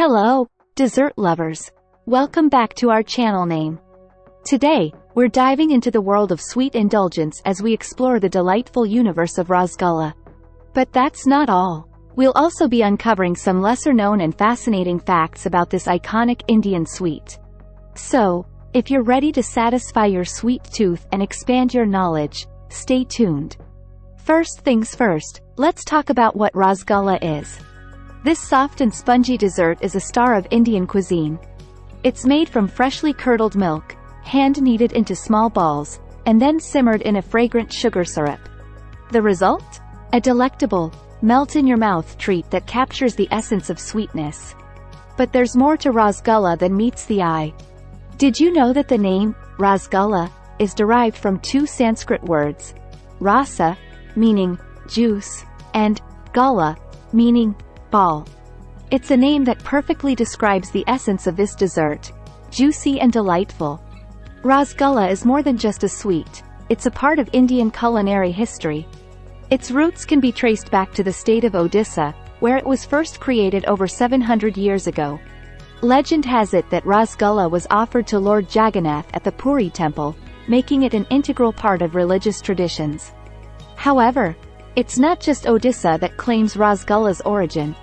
Hello, dessert lovers. Welcome back to our channel name. Today, we're diving into the world of sweet indulgence as we explore the delightful universe of Rasgulla. But that's not all. We'll also be uncovering some lesser-known and fascinating facts about this iconic Indian sweet. So, if you're ready to satisfy your sweet tooth and expand your knowledge, stay tuned. First things first, let's talk about what Rasgulla is. This soft and spongy dessert is a star of Indian cuisine. It's made from freshly curdled milk, hand-kneaded into small balls, and then simmered in a fragrant sugar syrup. The result? A delectable, melt-in-your-mouth treat that captures the essence of sweetness. But there's more to Rasgulla than meets the eye. Did you know that the name, Rasgulla, is derived from two Sanskrit words, rasa, meaning juice, and gulla, meaning ball. It's a name that perfectly describes the essence of this dessert, juicy and delightful. Rasgulla is more than just a sweet, it's a part of Indian culinary history. Its roots can be traced back to the state of Odisha, where it was first created over 700 years ago. Legend has it that Rasgulla was offered to Lord Jagannath at the Puri temple, making it an integral part of religious traditions. However, it's not just Odisha that claims Rasgulla's origin.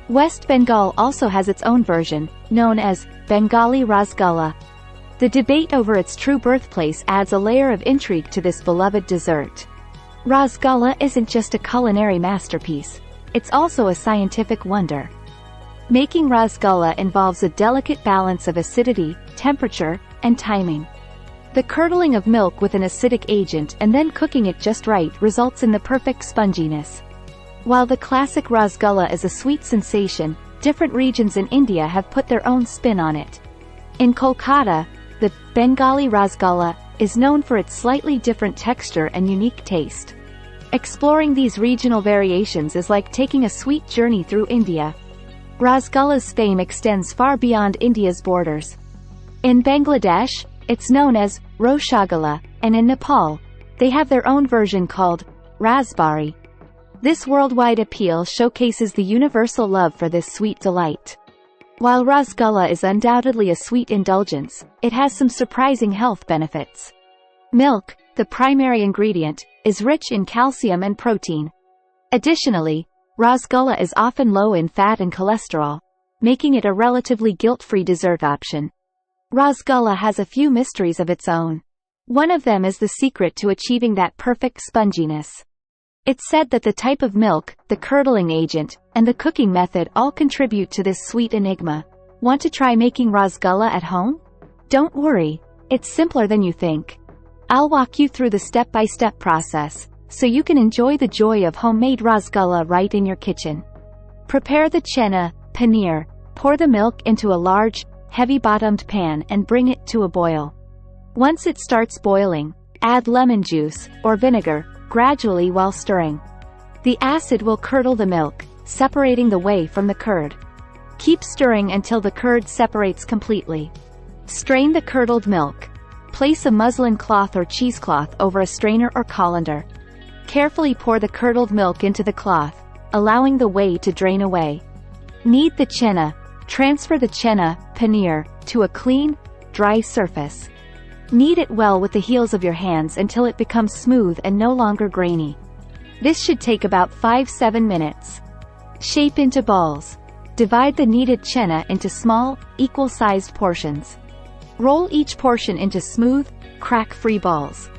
West Bengal also has its own version, known as Bengali Rasgulla. The debate over its true birthplace adds a layer of intrigue to this beloved dessert. Rasgulla isn't just a culinary masterpiece, it's also a scientific wonder. Making Rasgulla involves a delicate balance of acidity, temperature, and timing. The curdling of milk with an acidic agent and then cooking it just right results in the perfect sponginess. While the classic Rasgulla is a sweet sensation, different regions in India have put their own spin on it. In Kolkata, the Bengali Rasgulla is known for its slightly different texture and unique taste. Exploring these regional variations is like taking a sweet journey through India. Rasgulla's fame extends far beyond India's borders. In Bangladesh, it's known as Rasgulla, and in Nepal, they have their own version called Rasbari. This worldwide appeal showcases the universal love for this sweet delight. While Rasgulla is undoubtedly a sweet indulgence, it has some surprising health benefits. Milk, the primary ingredient, is rich in calcium and protein. Additionally, Rasgulla is often low in fat and cholesterol, making it a relatively guilt-free dessert option. Rasgulla has a few mysteries of its own. One of them is the secret to achieving that perfect sponginess. It's said that the type of milk, the curdling agent, and the cooking method all contribute to this sweet enigma. Want to try making Rasgulla at home? Don't worry, it's simpler than you think. I'll walk you through the step-by-step process, so you can enjoy the joy of homemade Rasgulla right in your kitchen. Prepare the chena, paneer, pour the milk into a large, heavy-bottomed pan and bring it to a boil. Once it starts boiling, add lemon juice, or vinegar, gradually while stirring. The acid will curdle the milk, separating the whey from the curd. Keep stirring until the curd separates completely. Strain the curdled milk. Place a muslin cloth or cheesecloth over a strainer or colander. Carefully pour the curdled milk into the cloth, allowing the whey to drain away. Knead the chena. Transfer the chena, paneer, to a clean, dry surface. Knead it well with the heels of your hands until it becomes smooth and no longer grainy. This should take about 5-7 minutes. Shape into balls. Divide the kneaded chena into small, equal-sized portions. Roll each portion into smooth, crack-free balls.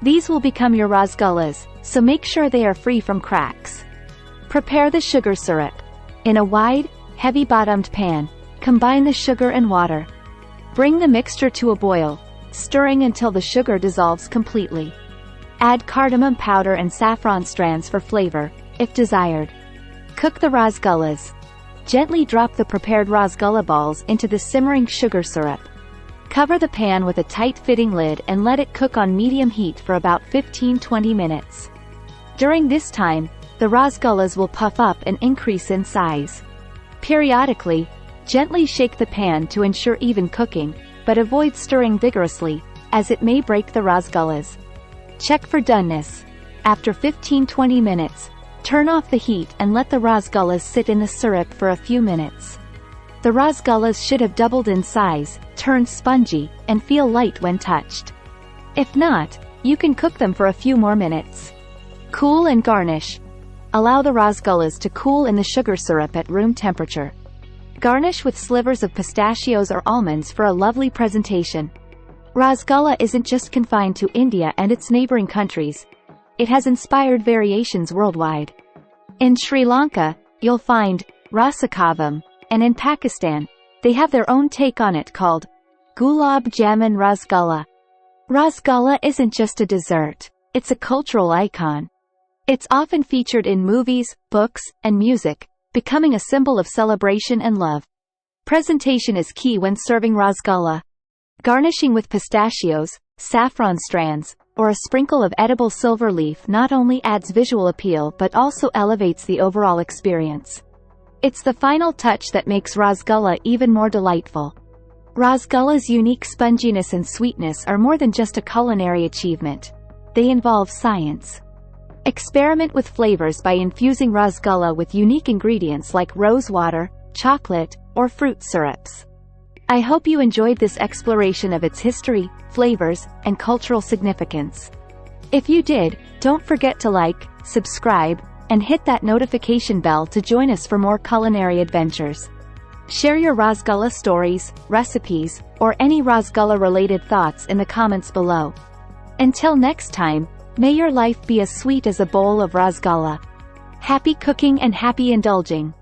These will become your Rasgullas, so make sure they are free from cracks. Prepare the sugar syrup. In a wide, heavy-bottomed pan, combine the sugar and water. Bring the mixture to a boil, stirring until the sugar dissolves completely. Add cardamom powder and saffron strands for flavor, if desired. Cook the Rasgullas. Gently drop the prepared Rasgulla balls into the simmering sugar syrup. Cover the pan with a tight-fitting lid and let it cook on medium heat for about 15-20 minutes. During this time, the Rasgullas will puff up and increase in size. Periodically, gently shake the pan to ensure even cooking, but avoid stirring vigorously, as it may break the Rasgullas. Check for doneness. After 15-20 minutes, turn off the heat and let the Rasgullas sit in the syrup for a few minutes. The rasgullas should have doubled in size, turned spongy, and feel light when touched. If not, you can cook them for a few more minutes. Cool and garnish. Allow the rasgullas to cool in the sugar syrup at room temperature. Garnish with slivers of pistachios or almonds for a lovely presentation. Rasgulla isn't just confined to India and its neighboring countries. It has inspired variations worldwide. In Sri Lanka, you'll find rasakavam, and in Pakistan, they have their own take on it called gulab jamun rasgulla. Rasgulla isn't just a dessert, it's a cultural icon. It's often featured in movies, books, and music, becoming a symbol of celebration and love. Presentation is key when serving rasgulla. Garnishing with pistachios, saffron strands, or a sprinkle of edible silver leaf not only adds visual appeal but also elevates the overall experience. It's the final touch that makes rasgulla even more delightful. Rasgulla's unique sponginess and sweetness are more than just a culinary achievement. They involve science. Experiment with flavors by infusing rasgulla with unique ingredients like rose water, chocolate, or fruit syrups. I hope you enjoyed this exploration of its history, flavors, and cultural significance. If you did, don't forget to like, subscribe, and hit that notification bell to join us for more culinary adventures. Share your rasgulla stories, recipes, or any rasgulla-related thoughts in the comments below. Until next time, may your life be as sweet as a bowl of rasgulla. Happy cooking and happy indulging!